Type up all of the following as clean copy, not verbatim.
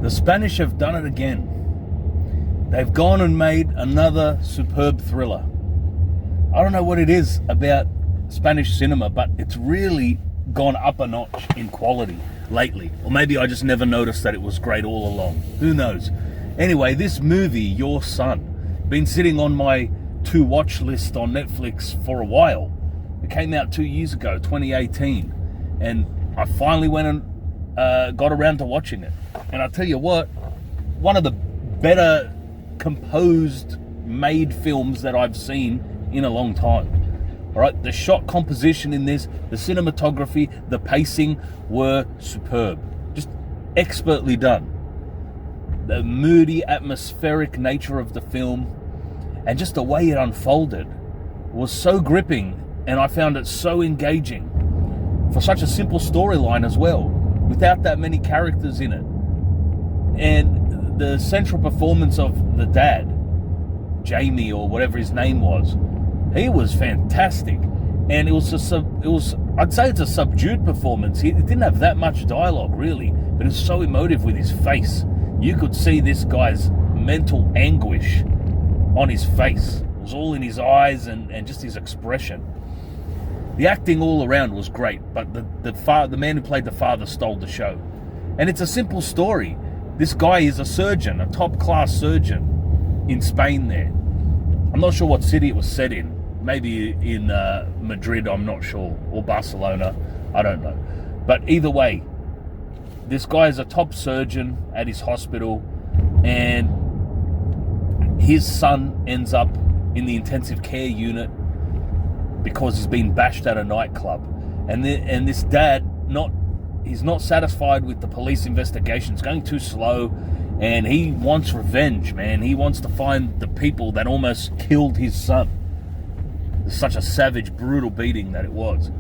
The Spanish have done it again. They've gone and made another superb thriller. I don't know what it is about Spanish cinema, but it's really gone up a notch in quality lately. Or maybe I just never noticed that it was great all along. Who knows? Anyway, this movie, Your Son, been sitting on my to-watch list on Netflix for a while. It came out 2 years ago, 2018. And I finally went and got around to watching it. And I'll tell you what, one of the better composed, made films that I've seen in a long time. All right, the shot composition in this, the cinematography, the pacing were superb. Just expertly done. The moody, atmospheric nature of the film and just the way it unfolded was so gripping, and I found it so engaging for such a simple storyline as well, without that many characters in it. And the central performance of the dad, Jamie or whatever his name was, he was fantastic. And it was I'd say it's a subdued performance. It didn't have that much dialogue really, but it was so emotive with his face. You could see this guy's mental anguish on his face. It was all in his eyes and just his expression. The acting all around was great, but the man who played the father stole the show. And it's a simple story. This guy is a surgeon, a top-class surgeon in Spain there. I'm not sure what city it was set in. Maybe in Madrid, I'm not sure, or Barcelona, I don't know. But either way, this guy is a top surgeon at his hospital, and his son ends up in the intensive care unit because he's been bashed at a nightclub. And this dad, he's not satisfied with the police investigation. It's going too slow, and he wants revenge, man. He wants to find the people that almost killed his son. It's such a savage, brutal beating that it was.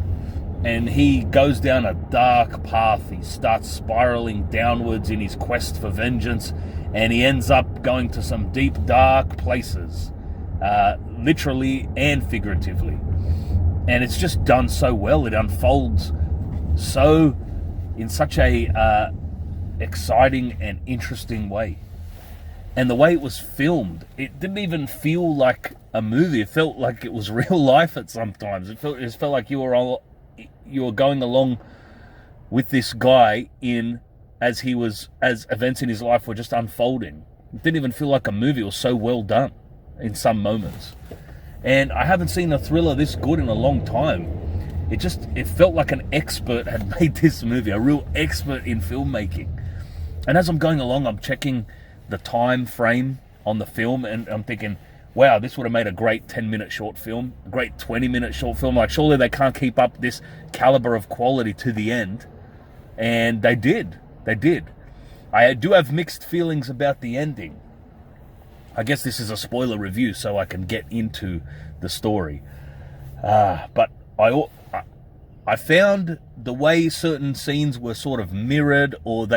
And he goes down a dark path. He starts spiraling downwards in his quest for vengeance, and he ends up going to some deep, dark places, literally and figuratively. And it's just done so well. It unfolds in such a exciting and interesting way. And the way it was filmed, it didn't even feel like a movie. It felt like it was real life at sometimes. It felt like you were going along with this guy as events in his life were just unfolding. It didn't even feel like a movie. It was so well done in some moments. And I haven't seen a thriller this good in a long time. It felt like an expert had made this movie, a real expert in filmmaking. And as I'm going along, I'm checking the time frame on the film, and I'm thinking, wow, this would have made a great 10-minute short film, a great 20-minute short film. Like, surely they can't keep up this caliber of quality to the end. And they did. They did. I do have mixed feelings about the ending. I guess this is a spoiler review, so I can get into the story. But I found the way certain scenes were sort of mirrored, or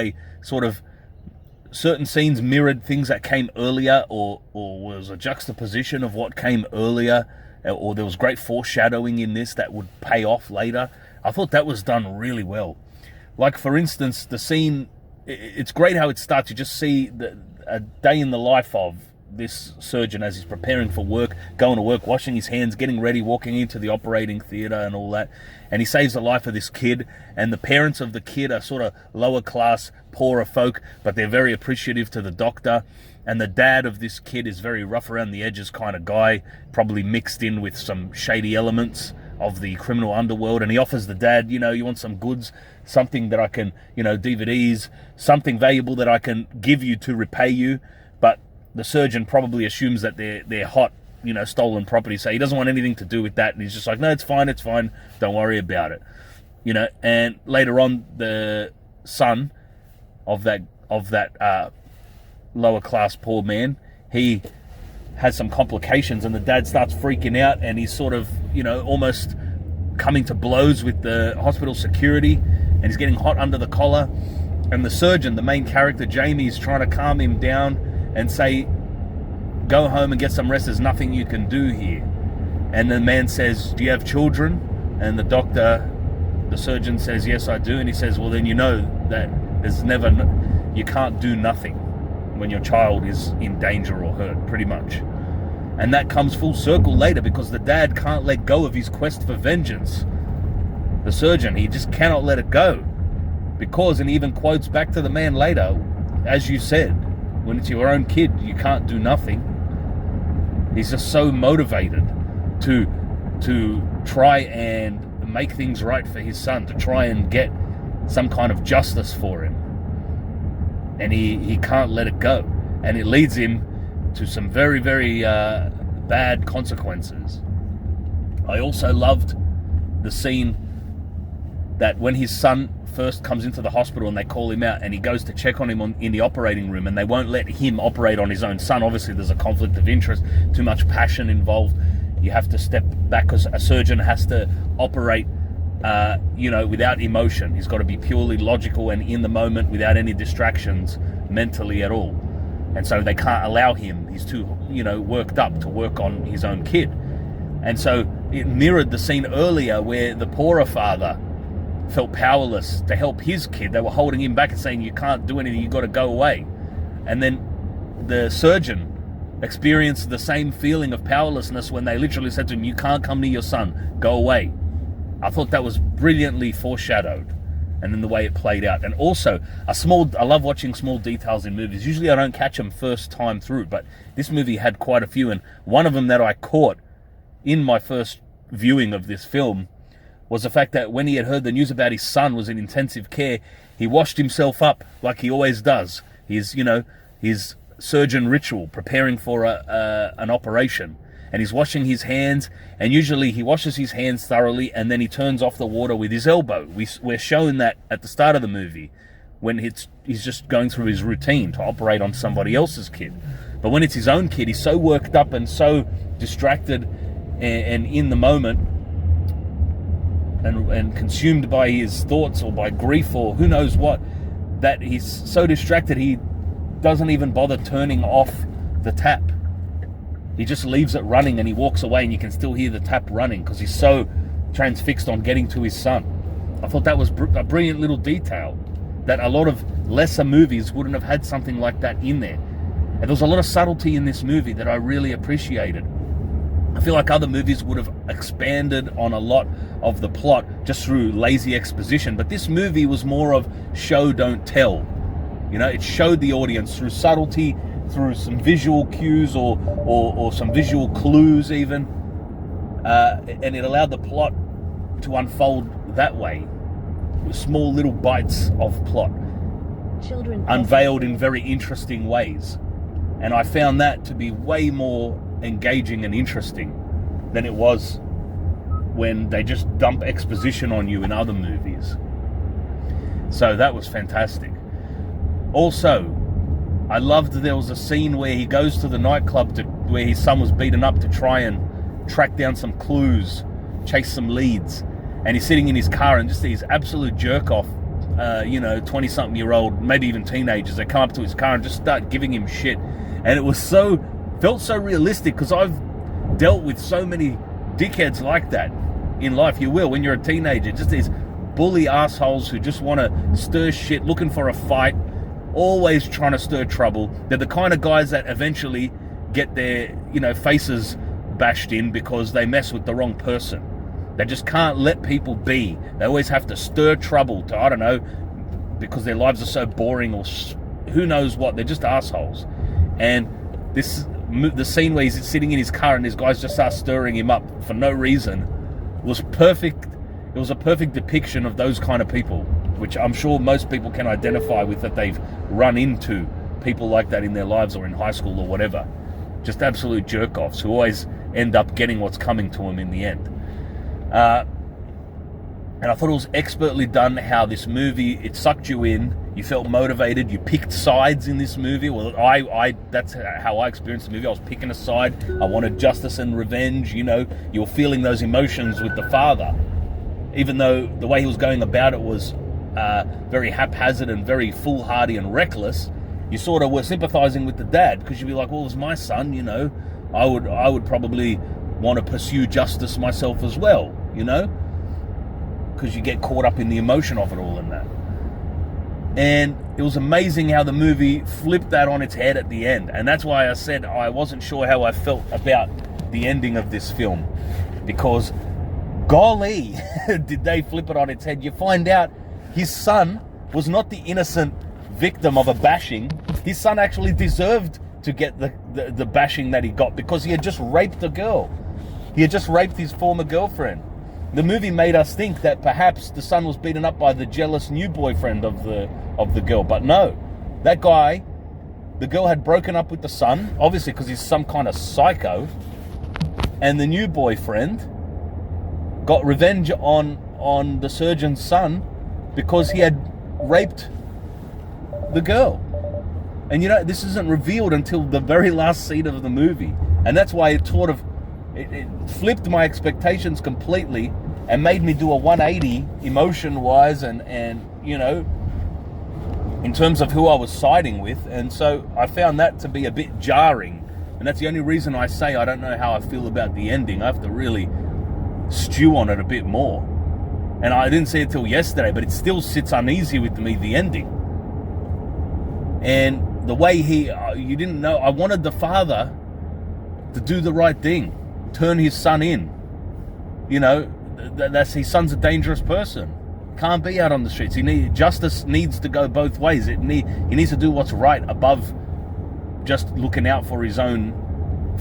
certain scenes mirrored things that came earlier, or was a juxtaposition of what came earlier, or there was great foreshadowing in this that would pay off later. I thought that was done really well. Like, for instance, the scene, it's great how it starts. You just see a day in the life of this surgeon as he's preparing for work, going to work, washing his hands, getting ready, walking into the operating theater and all that. And he saves the life of this kid, and the parents of the kid are sort of lower class, poorer folk, but they're very appreciative to the doctor. And the dad of this kid is very rough around the edges kind of guy, probably mixed in with some shady elements of the criminal underworld. And he offers the dad, you want some goods, something that I can, DVDs, something valuable that I can give you to repay you. But the surgeon probably assumes that they're hot, stolen property, so he doesn't want anything to do with that, and he's just like, no, it's fine, don't worry about it. And later on, the son of that lower class poor man, he has some complications, and the dad starts freaking out, and he's sort of, almost coming to blows with the hospital security, and he's getting hot under the collar. And the surgeon, the main character, Jamie, is trying to calm him down and say, go home and get some rest, there's nothing you can do here. And the man says, do you have children? And the surgeon says, yes, I do. And he says, well, then that there's never, you can't do nothing when your child is in danger or hurt, pretty much. And that comes full circle later, because the dad can't let go of his quest for vengeance. The surgeon, he just cannot let it go. Because, and he even quotes back to the man later, as you said, when it's your own kid, you can't do nothing. He's just so motivated to try and make things right for his son, to try and get some kind of justice for him. And he can't let it go. And it leads him to some very, very bad consequences. I also loved the scene that when his son first comes into the hospital and they call him out, and he goes to check on him in the operating room, and they won't let him operate on his own son. Obviously there's a conflict of interest, too much passion involved. You have to step back, because a surgeon has to operate without emotion. He's got to be purely logical and in the moment, without any distractions mentally at all. And so they can't allow him, he's too worked up to work on his own kid. And so it mirrored the scene earlier where the poorer father felt powerless to help his kid. They were holding him back and saying, you can't do anything, you got to go away. And then the surgeon experienced the same feeling of powerlessness when they literally said to him, you can't come near your son, go away. I thought that was brilliantly foreshadowed, and then the way it played out. And also, I love watching small details in movies. Usually I don't catch them first time through, but this movie had quite a few, and one of them that I caught in my first viewing of this film was the fact that when he had heard the news about his son was in intensive care, he washed himself up like he always does. His surgeon ritual, preparing for an operation. And he's washing his hands, and usually he washes his hands thoroughly, and then he turns off the water with his elbow. We're shown that at the start of the movie, when he's just going through his routine to operate on somebody else's kid. But when it's his own kid, he's so worked up and so distracted and in the moment, and consumed by his thoughts or by grief or who knows what, that he's so distracted he doesn't even bother turning off the tap. He just leaves it running and he walks away, and you can still hear the tap running because he's so transfixed on getting to his son. I thought that was a brilliant little detail, that a lot of lesser movies wouldn't have had something like that in there. And there was a lot of subtlety in this movie that I really appreciated. I feel like other movies would have expanded on a lot of the plot just through lazy exposition, but this movie was more of show, don't tell. It showed the audience through subtlety, through some visual cues or some visual clues even, and it allowed the plot to unfold that way, with small little bites of plot unveiled in very interesting ways. And I found that to be way more engaging and interesting than it was when they just dump exposition on you in other movies. So that was fantastic. Also, I loved that there was a scene where he goes to the nightclub where his son was beaten up, to try and track down some clues, chase some leads. And he's sitting in his car, and just these absolute jerk-off, 20-something-year-old, maybe even teenagers, they come up to his car and just start giving him shit. And it was felt so realistic, because I've dealt with so many dickheads like that in life. You will, when you're a teenager, just these bully assholes who just want to stir shit, looking for a fight, always trying to stir trouble. They're the kind of guys that eventually get their, faces bashed in because they mess with the wrong person. They just can't let people be. They always have to stir trouble to, I don't know, because their lives are so boring or who knows what. They're just assholes. And the scene where he's sitting in his car and these guys just start stirring him up for no reason was perfect. It was a perfect depiction of those kind of people, which I'm sure most people can identify with, that they've run into people like that in their lives or in high school or whatever. Just absolute jerk-offs who always end up getting what's coming to them in the end. And I thought it was expertly done how this movie, it sucked you in, you felt motivated, you picked sides in this movie. Well, that's how I experienced the movie. I was picking a side. I wanted justice and revenge. You were feeling those emotions with the father, even though the way he was going about it was very haphazard and very foolhardy and reckless. You sort of were sympathizing with the dad, because you'd be like, well, it was my son, I would probably want to pursue justice myself as well, because you get caught up in the emotion of it all and that. And it was amazing how the movie flipped that on its head at the end. And that's why I said I wasn't sure how I felt about the ending of this film. Because, golly, did they flip it on its head. You find out his son was not the innocent victim of a bashing. His son actually deserved to get the bashing that he got because he had just raped a girl. He had just raped his former girlfriend. The movie made us think that perhaps the son was beaten up by the jealous new boyfriend of the girl. But no, that guy, the girl had broken up with the son, obviously because he's some kind of psycho. And the new boyfriend got revenge on the surgeon's son because he had raped the girl. And you know, this isn't revealed until the very last scene of the movie. And that's why it sort of it flipped my expectations completely and made me do a 180 emotion-wise and you know, in terms of who I was siding with. And so I found that to be a bit jarring. And that's the only reason I say I don't know how I feel about the ending. I have to really stew on it a bit more. And I didn't see it till yesterday, but it still sits uneasy with me, the ending. And the way you didn't know, I wanted the father to do the right thing, turn his son in. You know, that's his son's a dangerous person. Can't be out on the streets. Justice needs to go both ways. He needs to do what's right above just looking out for his own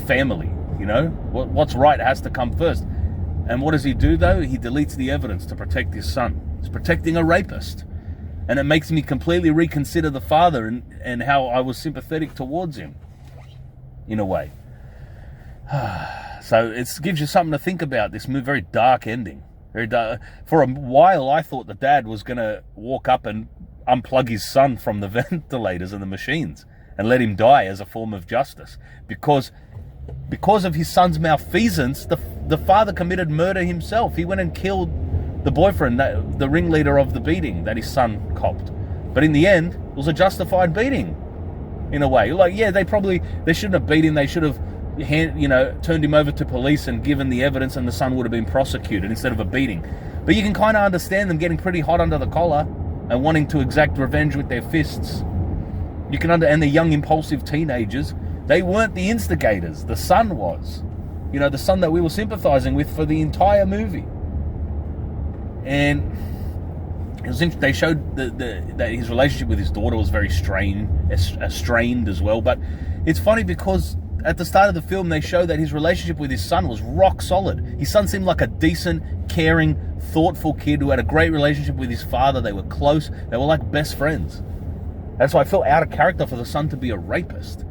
family. You know, what's right has to come first. And what does he do though? He deletes the evidence to protect his son. He's protecting a rapist. And it makes me completely reconsider the father and how I was sympathetic towards him, in a way. So it gives you something to think about, this very dark ending. Very dark. For a while, I thought the dad was going to walk up and unplug his son from the ventilators and the machines and let him die as a form of justice. Because of his son's malfeasance, the father committed murder himself. He went and killed the boyfriend, the ringleader of the beating that his son copped. But in the end, it was a justified beating, in a way. Like, yeah, they shouldn't have beat him. They should have, turned him over to police and given the evidence, and the son would have been prosecuted instead of a beating. But you can kind of understand them getting pretty hot under the collar and wanting to exact revenge with their fists. You can and the young, impulsive teenagers, they weren't the instigators. The son was. You know, the son that we were sympathizing with for the entire movie. And it was interesting. They showed that his relationship with his daughter was very strained as well. But it's funny because at the start of the film, they show that his relationship with his son was rock solid. His son seemed like a decent, caring, thoughtful kid who had a great relationship with his father. They were close. They were like best friends. That's why I felt out of character for the son to be a rapist.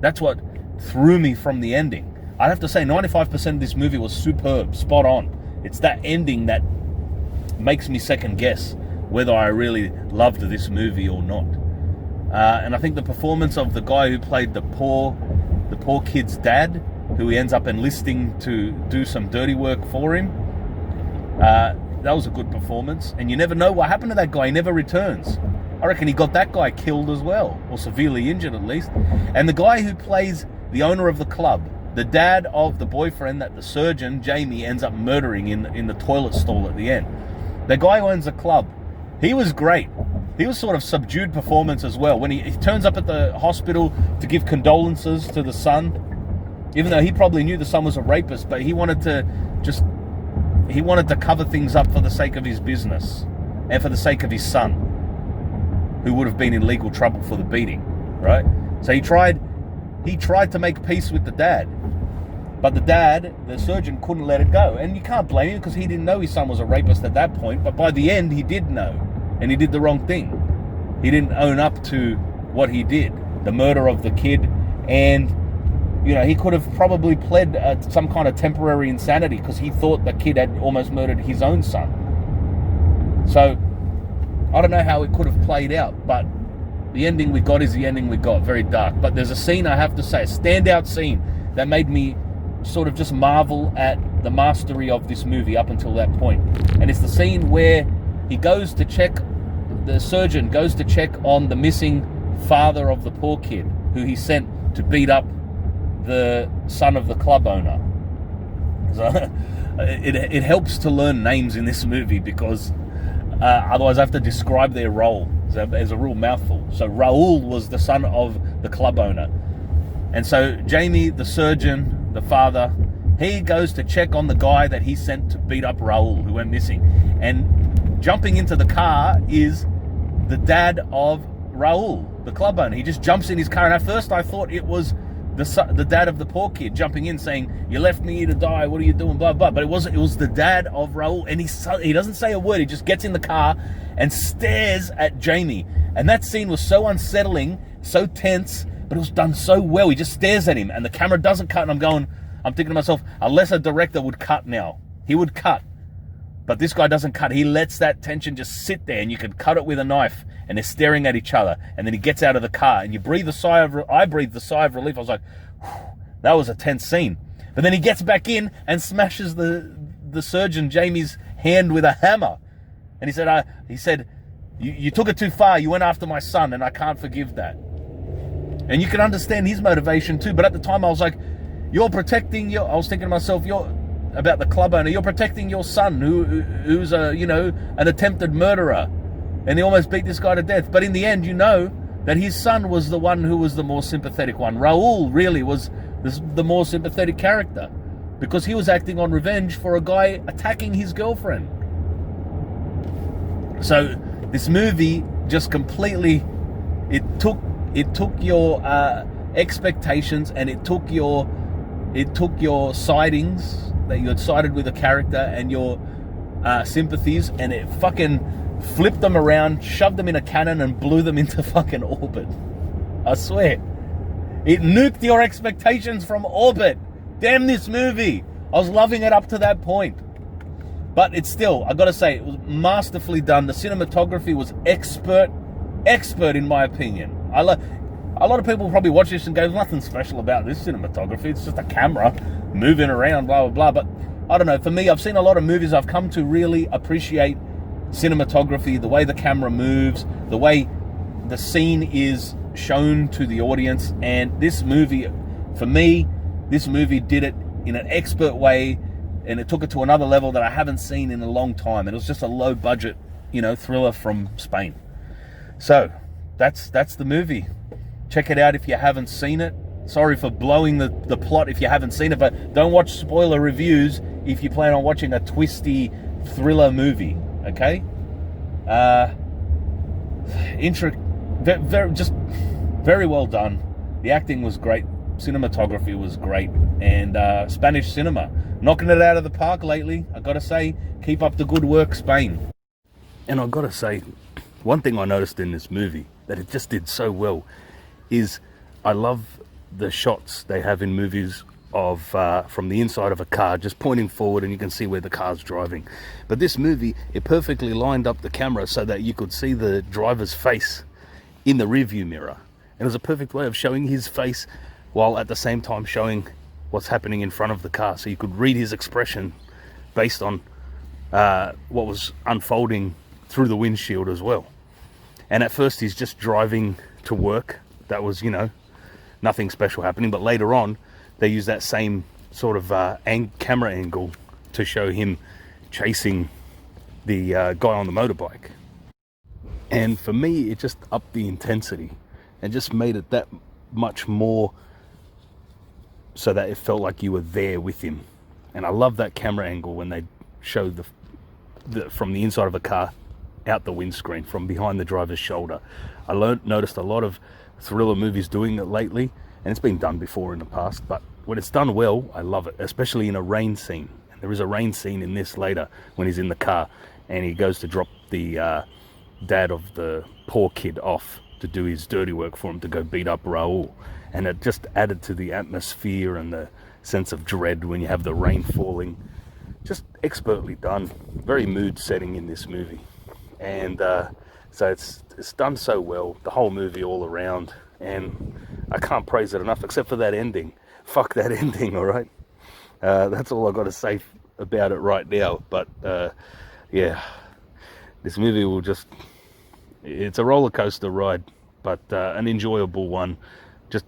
That's what threw me from the ending. I'd have to say 95% of this movie was superb, spot on. It's that ending that makes me second guess whether I really loved this movie or not. And I think the performance of the guy who played the poor kid's dad, who he ends up enlisting to do some dirty work for him, that was a good performance. And you never know what happened to that guy. He never returns. I reckon he got that guy killed as well, or severely injured at least. And the guy who plays the owner of the club, the dad of the boyfriend that the surgeon, Jamie, ends up murdering in the toilet stall at the end. The guy who owns the club, he was great. He was sort of subdued performance as well. When he turns up at the hospital to give condolences to the son, even though he probably knew the son was a rapist, but he wanted to cover things up for the sake of his business and for the sake of his son, who would have been in legal trouble for the beating, right? So he tried to make peace with the dad. But the surgeon, couldn't let it go. And you can't blame him because he didn't know his son was a rapist at that point. But by the end, he did know. And he did the wrong thing. He didn't own up to what he did. The murder of the kid. And, he could have probably pled some kind of temporary insanity because he thought the kid had almost murdered his own son. So, I don't know how it could have played out. But the ending we got is the ending we got. Very dark. But there's a scene, I have to say, a standout scene that made me sort of just marvel at the mastery of this movie up until that point. And it's the scene where the surgeon goes to check on the missing father of the poor kid who he sent to beat up the son of the club owner. So, it helps to learn names in this movie because otherwise I have to describe their role. It's a real mouthful. So Raul was the son of the club owner. And so Jamie, the surgeon, the father, he goes to check on the guy that he sent to beat up Raul, who went missing. And jumping into the car is the dad of Raul, the club owner. He just jumps in his car, and at first I thought it was the dad of the poor kid jumping in saying, "You left me here to die, what are you doing, blah blah." But it wasn't. It was the dad of Raul, and he doesn't say a word. He just gets in the car and stares at Jamie, and that scene was so unsettling, so tense, but it was done so well. He just stares at him, and the camera doesn't cut, and I'm thinking to myself, unless a director would cut now, he would cut. But this guy doesn't cut. He lets that tension just sit there, and you can cut it with a knife, and they're staring at each other, and then he gets out of the car, and I breathed the sigh of relief. I was like, that was a tense scene. But then he gets back in and smashes the surgeon Jamie's hand with a hammer, and he said, you took it too far. You went after my son, and I can't forgive that. And you can understand his motivation too. But at the time, I was like, I was thinking to myself, about the club owner, you're protecting your son who's an attempted murderer, and he almost beat this guy to death. But in the end, you know that his son was the one who was the more sympathetic one. Raul really was the more sympathetic character, because he was acting on revenge for a guy attacking his girlfriend. So this movie just completely, it took your expectations, and it took your sidings that you had sided with a character and your sympathies, and it fucking flipped them around, shoved them in a cannon, and blew them into fucking orbit. I swear. It nuked your expectations from orbit. Damn this movie. I was loving it up to that point. But it's still, I gotta say, it was masterfully done. The cinematography was expert in my opinion. A lot of people probably watch this and go, "There's nothing special about this cinematography. It's just a camera moving around, blah, blah, blah." But I don't know. For me, I've seen a lot of movies. I've come to really appreciate cinematography, the way the camera moves, the way the scene is shown to the audience. And this movie, for me, did it in an expert way, and it took it to another level that I haven't seen in a long time. And it was just a low budget, thriller from Spain. So that's the movie. Check it out if you haven't seen it. Sorry for blowing the plot if you haven't seen it, but don't watch spoiler reviews if you plan on watching a twisty thriller movie, okay? Very well done. The acting was great. Cinematography was great. And Spanish cinema, knocking it out of the park lately. I gotta say, keep up the good work, Spain. And I gotta say, one thing I noticed in this movie that it just did so well is I love the shots they have in movies of from the inside of a car, just pointing forward, and you can see where the car's driving. But this movie, it perfectly lined up the camera so that you could see the driver's face in the rearview mirror. And it was a perfect way of showing his face while at the same time showing what's happening in front of the car, so you could read his expression based on what was unfolding through the windshield as well. And at first he's just driving to work. That was, nothing special happening. But later on, they use that same sort of camera angle to show him chasing the guy on the motorbike. And for me, it just upped the intensity and just made it that much more so that it felt like you were there with him. And I love that camera angle when they show the from the inside of a car out the windscreen, from behind the driver's shoulder. I noticed a lot of thriller movies doing it lately, and it's been done before in the past, but when it's done well, I love it, especially in a rain scene. And there is a rain scene in this later when he's in the car and he goes to drop the dad of the poor kid off to do his dirty work for him, to go beat up Raul. And it just added to the atmosphere and the sense of dread when you have the rain falling. Just expertly done, very mood setting in this movie. And so it's done so well, the whole movie all around, and I can't praise it enough, except for that ending. Fuck that ending, all right? That's all I've got to say about it right now. But yeah, this movie will it's a roller coaster ride, but an enjoyable one, just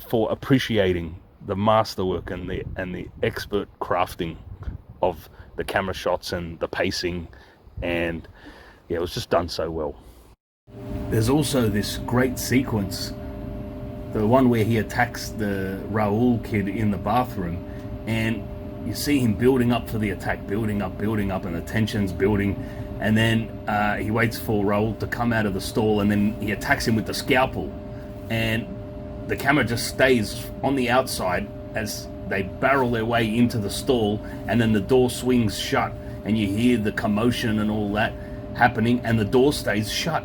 for appreciating the masterwork and the expert crafting of the camera shots and the pacing. And yeah, it was just done so well. There's also this great sequence, the one where he attacks the Raoul kid in the bathroom, and you see him building up for the attack, building up, and the tension's building, and then he waits for Raoul to come out of the stall, and then he attacks him with the scalpel, and the camera just stays on the outside as they barrel their way into the stall, and then the door swings shut, and you hear the commotion and all that happening, and the door stays shut,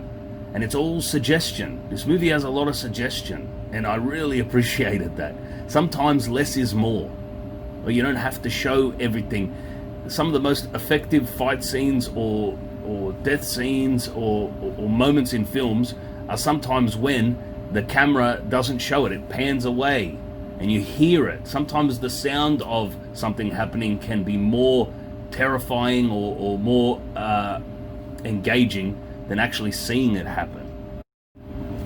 and it's all suggestion. This movie has a lot of suggestion, and I really appreciated that. Sometimes less is more, or you don't have to show everything. Some of the most effective fight scenes or death scenes or moments in films are sometimes when the camera doesn't show it. It pans away and you hear it. Sometimes the sound of something happening can be more terrifying or more engaging than actually seeing it happen.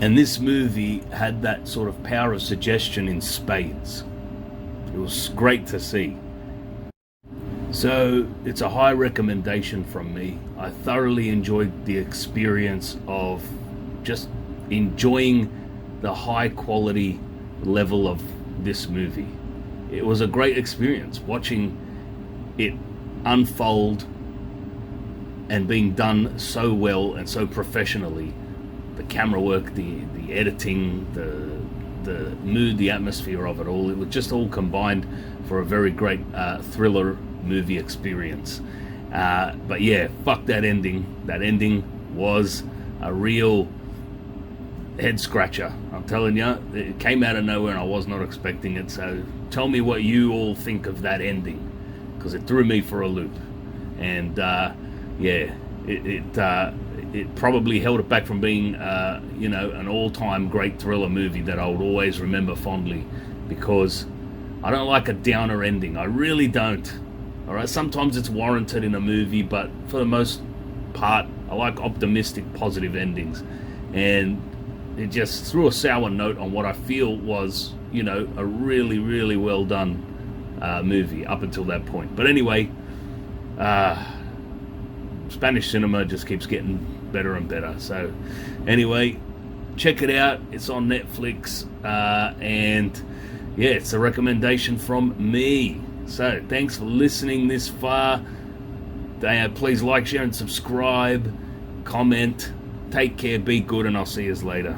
And this movie had that sort of power of suggestion in spades. It was great to see. So it's a high recommendation from me. I thoroughly enjoyed the experience of just enjoying the high quality level of this movie. It was a great experience watching it unfold and being done so well and so professionally. The camera work, the editing, the mood, the atmosphere of it all, it was just all combined for a very great thriller movie experience. But yeah, fuck that ending. That ending was a real head scratcher. I'm telling you, it came out of nowhere and I was not expecting it. So tell me what you all think of that ending, because it threw me for a loop. And yeah, it probably held it back from being an all-time great thriller movie that I would always remember fondly, because I don't like a downer ending. I really don't. All right, sometimes it's warranted in a movie, but for the most part, I like optimistic, positive endings. And it just threw a sour note on what I feel was, a really, really well done movie up until that point. But anyway, Spanish cinema just keeps getting better and better. So anyway, check it out. It's on Netflix. And yeah, it's a recommendation from me. So thanks for listening this far. Please like, share, and subscribe. Comment. Take care, be good, and I'll see you later.